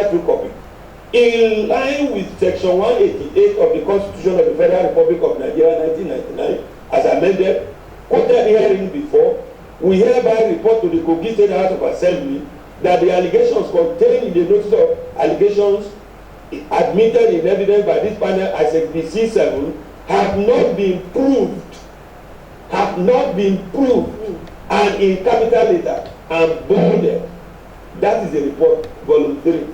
true copy. In line with Section 188 of the Constitution of the Federal Republic of Nigeria 1999, as amended, quoted hearing before, we hereby report to the Kogi State House of Assembly that the allegations contained in the notice of allegations admitted in evidence by this panel as Exhibit 7 have not been proved, and in capital letter and bolded. That is the report, volume 3.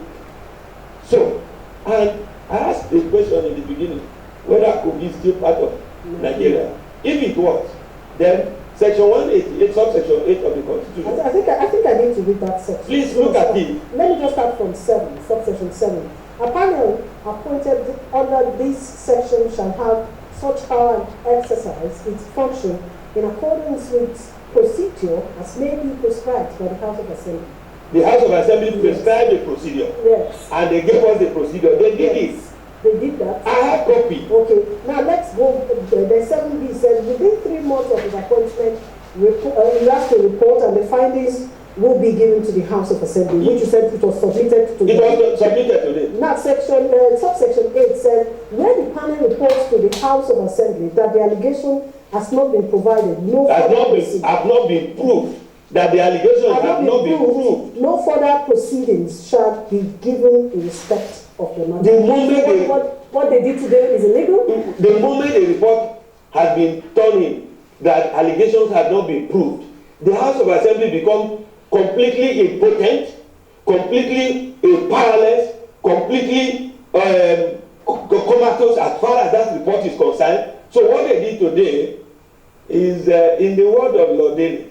So, and I asked a question in the beginning whether Kogi is still part of Nigeria. If it was, then Section 188, subsection 8 of the Constitution. I think I need to read that section. Please look at it. Let me just start from 7, subsection 7. A panel appointed under this section shall have such power and exercise its function in accordance with procedure as may be prescribed by the House of Assembly. The House of Assembly prescribed the procedure. Yes. And they gave us the procedure. They did it. They did that. I have copy. Okay. Now let's go. The 7B says within 3 months of his appointment, he has to report and the findings will be given to the House of Assembly, which you said it was submitted to. It was submitted today. Now subsection 8 says when the panel reports to the House of Assembly that the allegation has not been provided, have not been proved. That the allegations have not been proved. No further proceedings shall be given in respect of the matter. The moment what they did today is illegal? The moment the report has been turned in that allegations have not been proved, the House of Assembly becomes completely impotent, completely powerless, completely comatose as far as that report is concerned. So what they did today is, in the word of Lord Daly,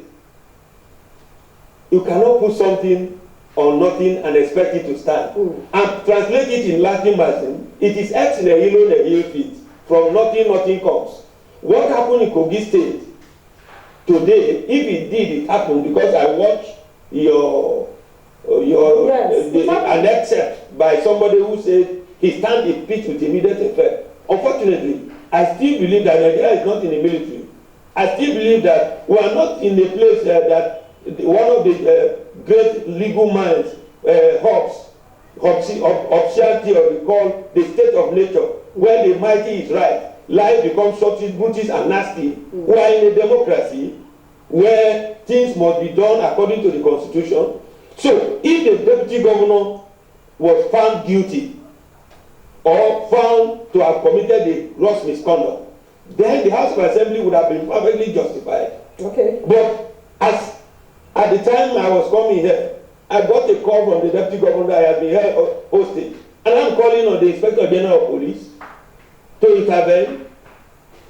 you cannot put something on nothing and expect it to stand. And translate it in Latin version, it is ex nihilo nihil fit. From nothing, nothing comes. What happened in Kogi State today, if it did, it happened because I watched an excerpt by somebody who said he stand impeached with immediate effect. Unfortunately, I still believe that Nigeria is not in the military. I still believe that we are not in a place that one of the great legal minds, Hobbesianity, or we call the state of nature, where the mighty is right, life becomes subtle, brutish, and nasty. We are in a democracy where things must be done according to the Constitution. So, if the deputy governor was found guilty or found to have committed a gross misconduct, then the House of Assembly would have been perfectly justified. Okay. But at the time I was coming here, I got a call from the deputy governor I had been held hostage, and I'm calling on the Inspector General of Police to intervene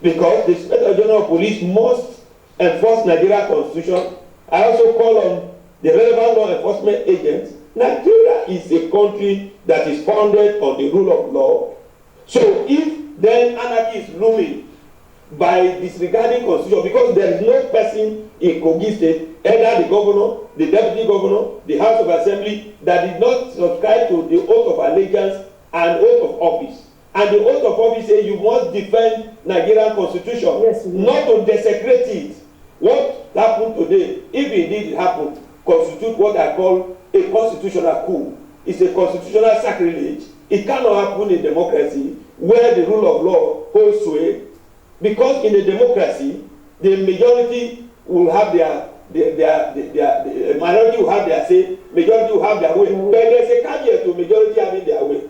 because the Inspector General of Police must enforce Nigeria Constitution. I also call on the relevant law enforcement agents. Nigeria is a country that is founded on the rule of law. So if then anarchy is looming by disregarding Constitution, because there is no person in Kogi State, either the governor, the deputy governor, the House of Assembly, that did not subscribe to the oath of allegiance and oath of office. And the oath of office says you must defend Nigerian Constitution, yes, not to desecrate it. What happened today, if indeed it happened, constitute what I call a constitutional coup. It's a constitutional sacrilege. It cannot happen in democracy where the rule of law holds sway, because in a democracy, the majority will have the minority will have their say, majority will have their way. But there's a caveat to majority having their way.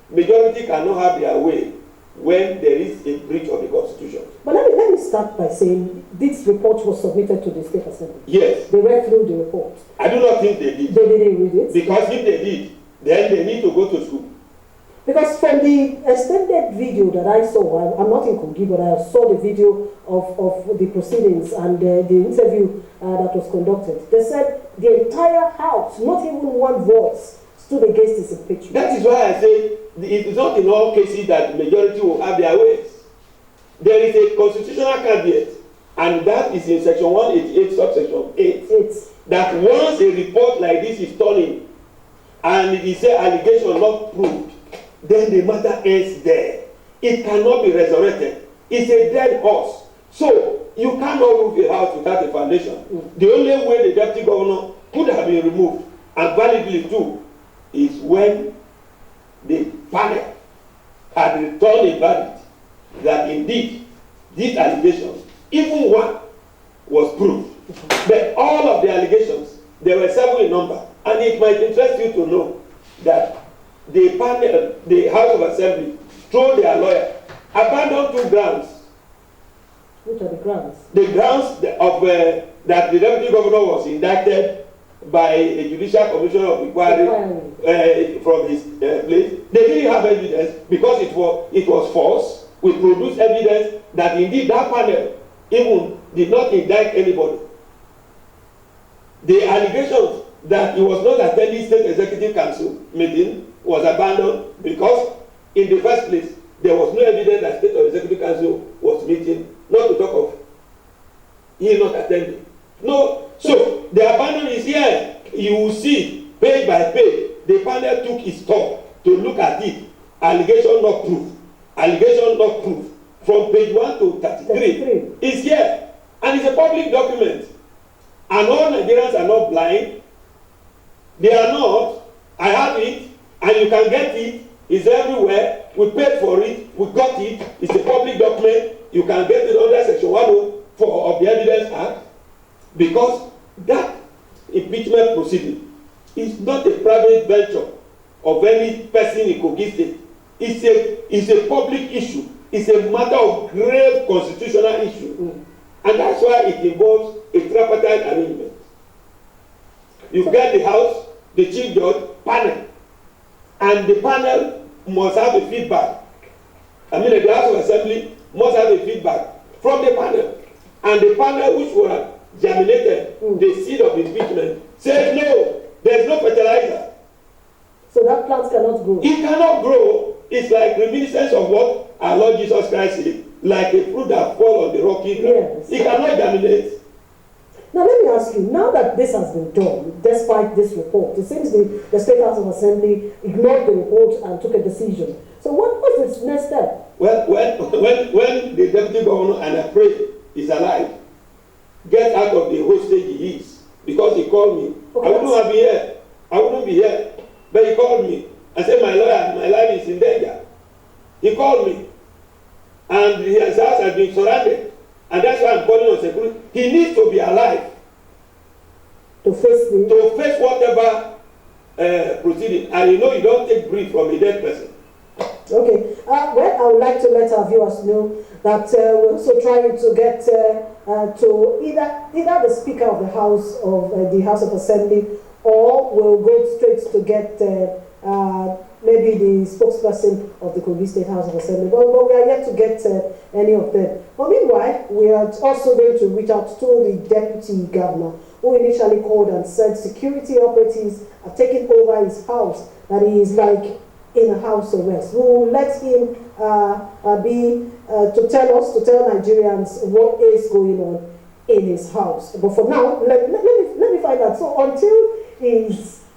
Majority cannot have their way when there is a breach of the Constitution. But let me start by saying this report was submitted to the State Assembly. Yes. They read through the report. I do not think they did. They didn't read it? Because if they did, then they need to go to school. Because from the extended video that I saw, I'm not in Kogi, but I saw the video of the proceedings and the interview that was conducted. They said the entire House, not even one voice, stood against this impeachment. That is why I say it is not in all cases that the majority will have their ways. There is a constitutional caveat, and that is in Section 188, subsection 8, that once a report like this is turning and it is an allegation not proved, then the matter ends there. It cannot be resurrected. It's a dead horse. So you cannot roof a house without a foundation. The only way the deputy governor could have been removed, and validly too, is when the panel had returned a verdict that indeed these allegations, even one, was proved. But all of the allegations, there were several in number, and it might interest you to know that the panel, the House of Assembly, through their lawyer, abandoned 2 grounds. Which are the grounds? The grounds of that the deputy governor was indicted by a judicial commissioner of inquiry from his place. They didn't have evidence because it was false. We produced evidence that indeed that panel even did not indict anybody. The allegations that he was not attending state executive council meeting was abandoned because in the first place there was no evidence that state executive council was meeting, not to talk of he not attending. No, so the abandonment is here. You will see page by page the panel took its turn to look at it. Allegation not proof. Allegation not proof. From page 1 to 33 is here, and it's a public document. And all Nigerians are not blind. They are not. I have it, and you can get it. It's everywhere. We paid for it. We got it. It's a public document. You can get it under Section 104 of the Evidence Act, because that impeachment proceeding is not a private venture of any person in Kogi State. It's a public issue. It's a matter of grave constitutional issue. And that's why it involves a tripartite arrangement. You get the House, the Chief Judge, panel, and the panel must have a feedback. I mean, the House of Assembly must have a feedback from the panel. And the panel which were germinated the seed of impeachment said no, there's no fertilizer. So that plant cannot grow. It cannot grow. It's like reminiscence of what our Lord Jesus Christ said, like a fruit that falls on the rocky ground. Yes. It cannot germinate. Now let me ask you, now that this has been done, despite this report, it seems the State House of Assembly ignored the report and took a decision. So what was its next step? Well, when the deputy governor, and I pray is alive, get out of the hostage he is, because he called me. Okay, I wouldn't have been here. I wouldn't be here. But he called me and said, my lawyer, my life is in danger. He called me. And his house has been surrounded. And that's why I'm calling on security. He needs to be alive to face whatever proceeding. And you know you don't take brief from a dead person. Okay. Well, I would like to let our viewers know that we're also trying to get to either the Speaker of the House of Assembly, or we'll go straight to get maybe the spokesperson of the Kogi State House of Assembly. But we are yet to get any of them. But meanwhile, we are also going to reach out to the Deputy Governor, who initially called and said security operatives are taking over his house, that he is like in a house arrest. We will let him to tell Nigerians what is going on in his house. But for now, let me find out. So until he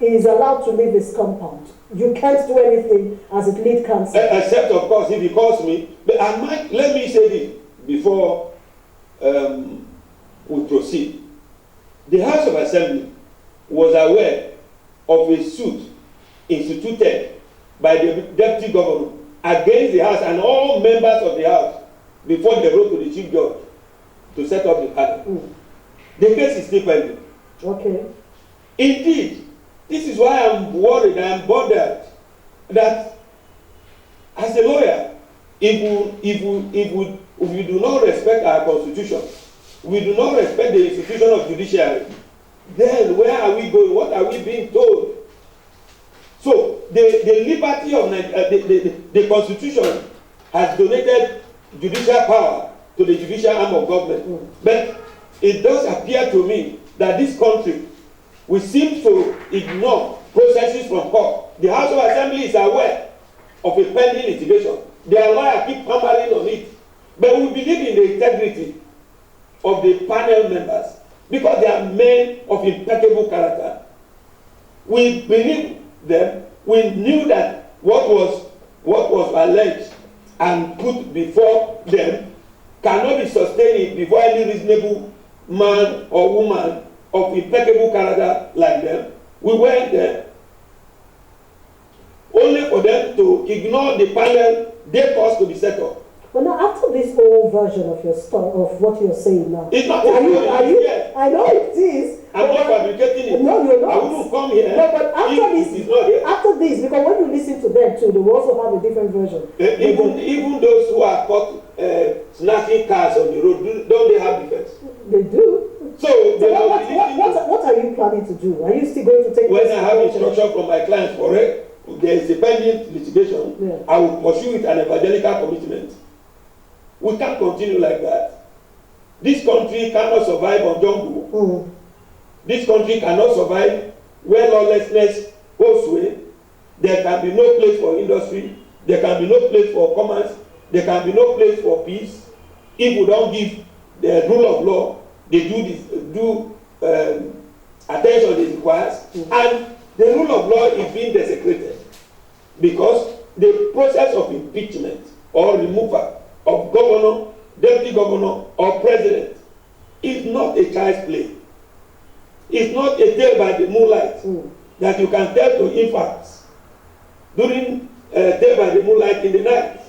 is allowed to leave his compound, you can't do anything as it lead counsel. Except, of course, if he calls me. But let me say this before we proceed. The House of Assembly was aware of a suit instituted by the Deputy Governor against the House and all members of the House before they wrote to the Chief Judge to set up the panel. The case is still pending. Okay. Indeed, this is why I'm worried, I'm bothered that as a lawyer, if we do not respect our constitution, we do not respect the institution of judiciary, then where are we going? What are we being told? So the liberty of the constitution has donated judicial power to the judicial arm of government. But it does appear to me that this country, we seem to ignore processes from court. The House of Assembly is aware of a pending litigation. Their lawyer keep hammering on it. But we believe in the integrity of the panel members because they are men of impeccable character. We believe them. We knew that what was alleged and put before them cannot be sustained before any reasonable man or woman of impeccable character like them. We went there them to ignore the panel they caused to be set up. But now, after this whole version of your story, of what you're saying now, it's not are you, here. I know it is. I'm not fabricating it. No, you're not. I wouldn't come here. No, but after this, because when you listen to them too, they will also have a different version. Even those who are caught snatching cars on the road, don't they have defense? They do. So what are you planning to do? Are you still going to take? When I have instruction from my clients for it, there is a pending litigation. Yeah. I will pursue it an evangelical commitment. We can't continue like that. This country cannot survive on jungle. Mm. This country cannot survive where lawlessness goes away. There can be no place for industry. There can be no place for commerce. There can be no place for peace if we don't give the rule of law the attention it requires. Mm. And the rule of law is being desecrated because the process of impeachment or removal of governor, deputy governor, or president is not a child's play. It's not a tale by the moonlight that you can tell to infants during tale by the moonlight in the night.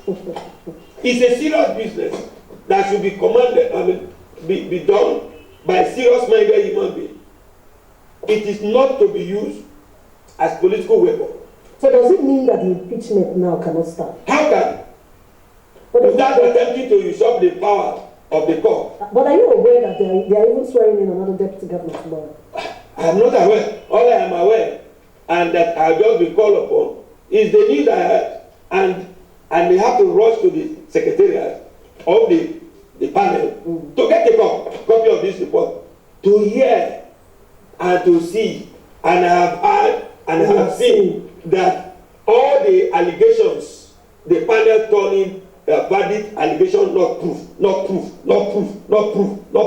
It's a serious business that should be commanded, be done by a serious-minded human being. It is not to be used as political weapon. So does it mean that the impeachment now cannot start? How can? Without attempting to usurp the power of the court. But are you aware that they are even swearing in another deputy governor tomorrow? I am not aware. All I am aware, and that I have just been called upon, is the news I heard, and they have to rush to the secretariat of the panel to get a copy of this report, to hear and to see, and I have heard and I have seen that all the allegations, the panel turning verdict allegation not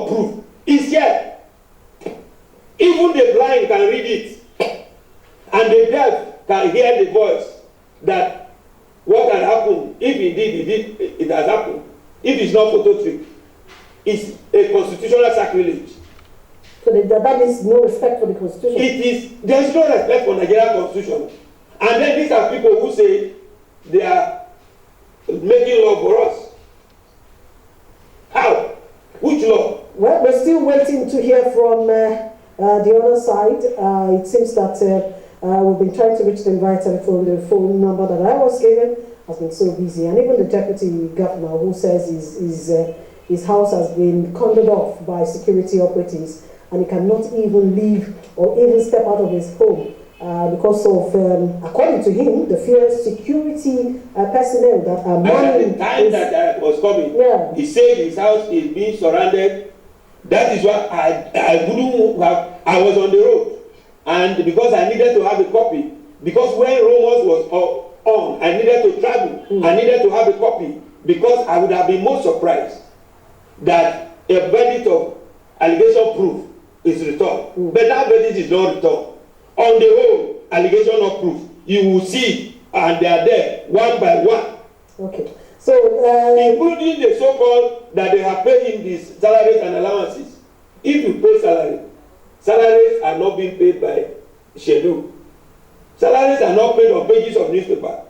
proof is here. Even the blind can read it, and the deaf can hear the voice that what had happened, if indeed it has happened, if it's not photo trick, it's a constitutional sacrilege. So that means no respect for the constitution. There is no respect for Nigerian constitution. And then these are people who say they are making law for us. How? Which law? Well, we're still waiting to hear from the other side. It seems that we've been trying to reach them via telephone. The phone number that I was given has been so busy. And even the deputy governor, who says his house has been cordoned off by security operatives, and he cannot even leave or even step out of his home because of, according to him, the fierce security personnel that are manning. At the time that I was coming, he said his house is being surrounded. That is why I wouldn't have. I was on the road, and because I needed to have a copy, because when rumors was on, I needed to travel. I needed to have a copy because I would have been more surprised that a verdict of allegation proof is returned. But that verdict is not returned. On the whole, allegation of proof, you will see, and they are there one by one. Okay. So, including the so-called that they have paid him these salaries and allowances. If you pay salaries are not being paid by schedule. Salaries are not paid on pages of newspaper.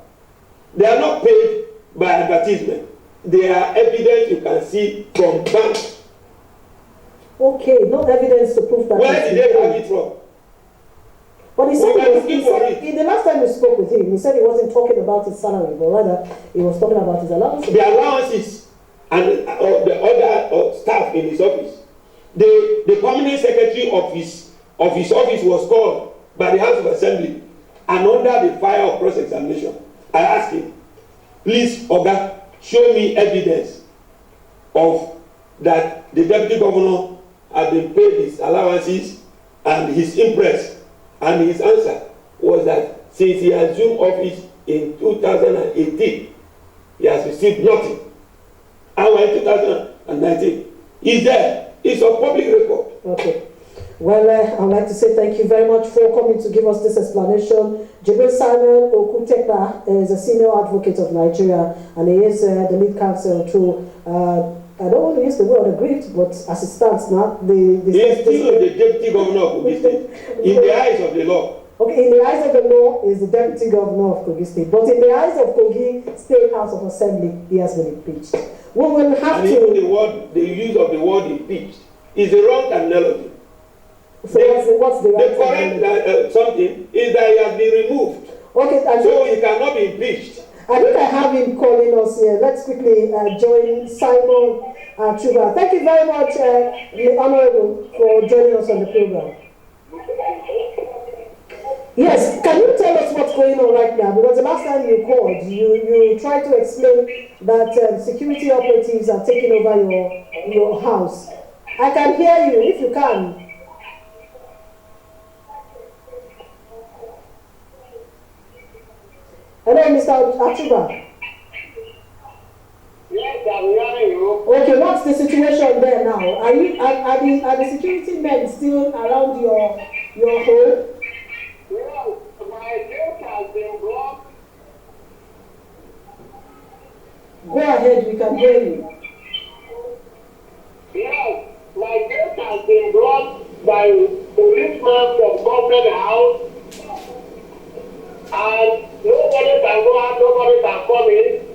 They are not paid by advertisement. They are evidence you can see from banks. Okay, no evidence to prove that. Where did they have it from? But he said, in the last time we spoke with him, he said he wasn't talking about his salary, but rather he was talking about his allowances. The allowances and the other staff in his office. The permanent secretary of his office was called by the House of Assembly, and under the fire of cross-examination, I asked him, please, Oga, show me evidence of that the deputy governor had been paid his allowances and his impress. And his answer was that since he assumed office in 2018, he has received nothing. And we're in 2019. He's there. It's a public record. Okay. Well, I'd like to say thank you very much for coming to give us this explanation. Jibrin Okutepa is a senior advocate of Nigeria, and he is the lead counsel to I don't want to use the word aggrieved, but as it stands now, he is still the deputy governor of Kogi State in the eyes of the law. Okay, in the eyes of the law, is the deputy governor of Kogi State, but in the eyes of Kogi State House of Assembly, he has been impeached. We will have and to. Even the use of the word impeached is the wrong terminology. So what's the right correct something is that he has been removed. Okay, so he cannot be impeached. I think I have him calling us here. Let's quickly join Simon Achuba. Thank you very much, the Honorable, for joining us on the program. Yes, can you tell us what's going on right now? Because the last time you called, you tried to explain that security operatives are taking over your house. I can hear you, if you can. Hello, Mr. Achuba. Yes, I'm hearing you. Okay, what's the situation there now? Are the security men still around your home? Yes, my gate has been blocked. Go ahead, we can hear you. Yes, my gate has been blocked by policemen from government house. And nobody can go out, nobody can come in.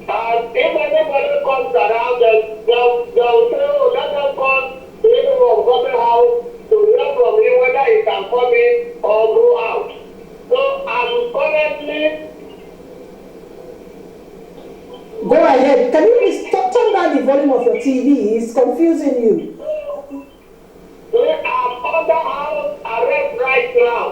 And if anybody comes around, they'll say, oh, let us call the leader of government house to hear from him whether he can come in or go out. So I'm currently. Go ahead. Can you please turn down the volume of your TV? It's confusing you. I'm under house arrest right now.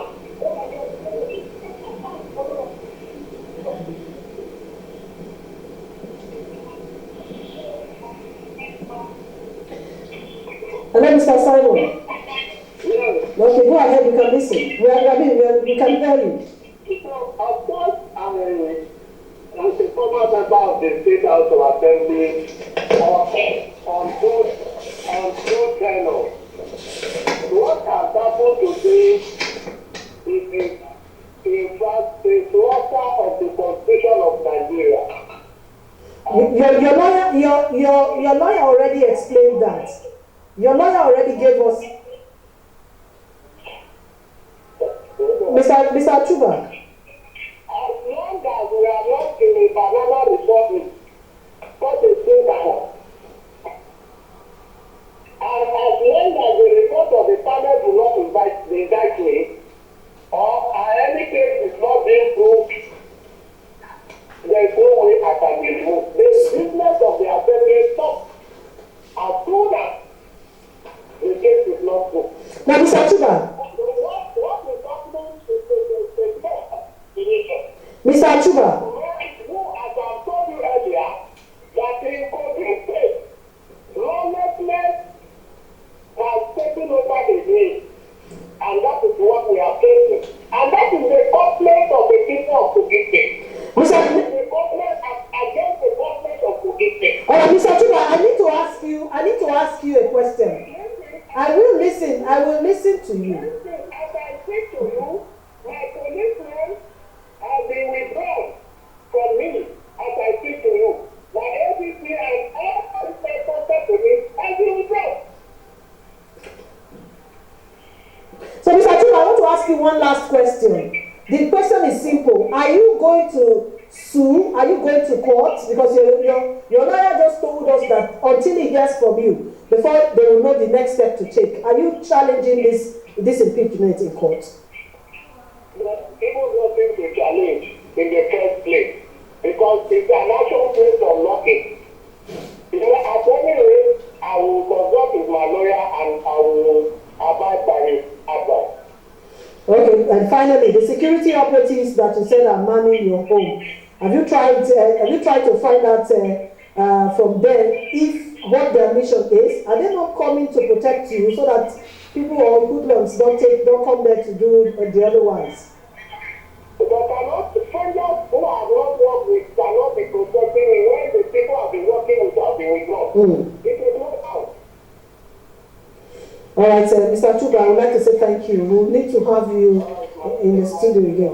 Hello, Mr. Simon. Yes. Okay, go ahead. We can listen. We can hear you. So, of course, as a former member of the State House of Assembly, on good tenor, what has happened today is in fact a slaughter of the Constitution of Nigeria. Your lawyer already explained that. Your lawyer already gave us. Mr. Achuba. As long as we are not in a banana republic, what is going on? And as long as the report of the panel do not indict me, or any case is not being proved, there is no way I can be removed. The business of the assembly stops as soon as the case is not proved. Now, Mr. Achuba. What is happening is the Mr. Achuba. who, as I told you earlier, that in Kogi State, lawlessness has taken over the game. And that is what we are facing. And that is the complaint of the people of Kogi State. That is the complaint against the government of Kogi State. All right, Mr. Achuba, I need to ask you a question. I will listen to you. As I speak to you, my policemen have been withdrawn from me as I speak to you. My APC and all the police have been withdrawn. So, Mr. Achuba, I want to ask you one last question. The question is simple. Are you going to sue? Are you going to court? Because your lawyer just told us that until he hears from you, before they will know the next step to take. Are you challenging this impeachment in court? But people nothing to challenge in the first place because it's an action based on nothing. At any rate, I will consult with my lawyer and I will abide by his advice. Okay, and finally, the security operatives that you said are manning your home. Have you tried to find out from them if what their mission is? Are they not coming to protect you so that people or hoodlums don't come there to do the otherwise? But strangers who have not worked with cannot be protecting me when the people have been working with have been withdrawn. It is not out. All right, Mr. Achuba, I would like to say thank you. We'll need to have you in the studio again.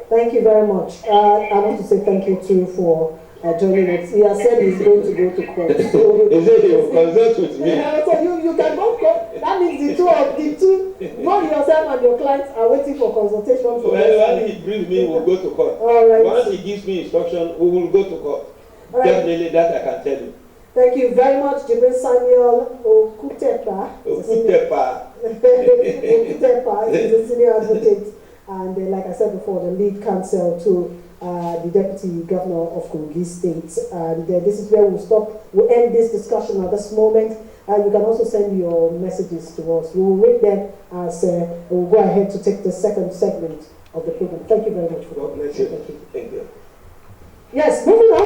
Thank you very much. I want to say thank you too for joining us. He has said he's going to go to court. So, He said he will consult with me. so you can go court. That means the two, both yourself and your clients are waiting for consultation. Well, when he brings me, we'll go to court. All right. Once he gives me instruction, we will go to court. All right. Definitely, that I can tell you. Thank you very much, Jibrin Samuel Okutepa. Okutepa. Okutepa is a senior advocate and, like I said before, the lead counsel to the Deputy Governor of Kogi State. And this is where we'll stop. We'll end this discussion at this moment. You can also send your messages to us. We will read them as we'll go ahead to take the second segment of the program. Thank you very much for God bless you. Thank you. Yes, moving on.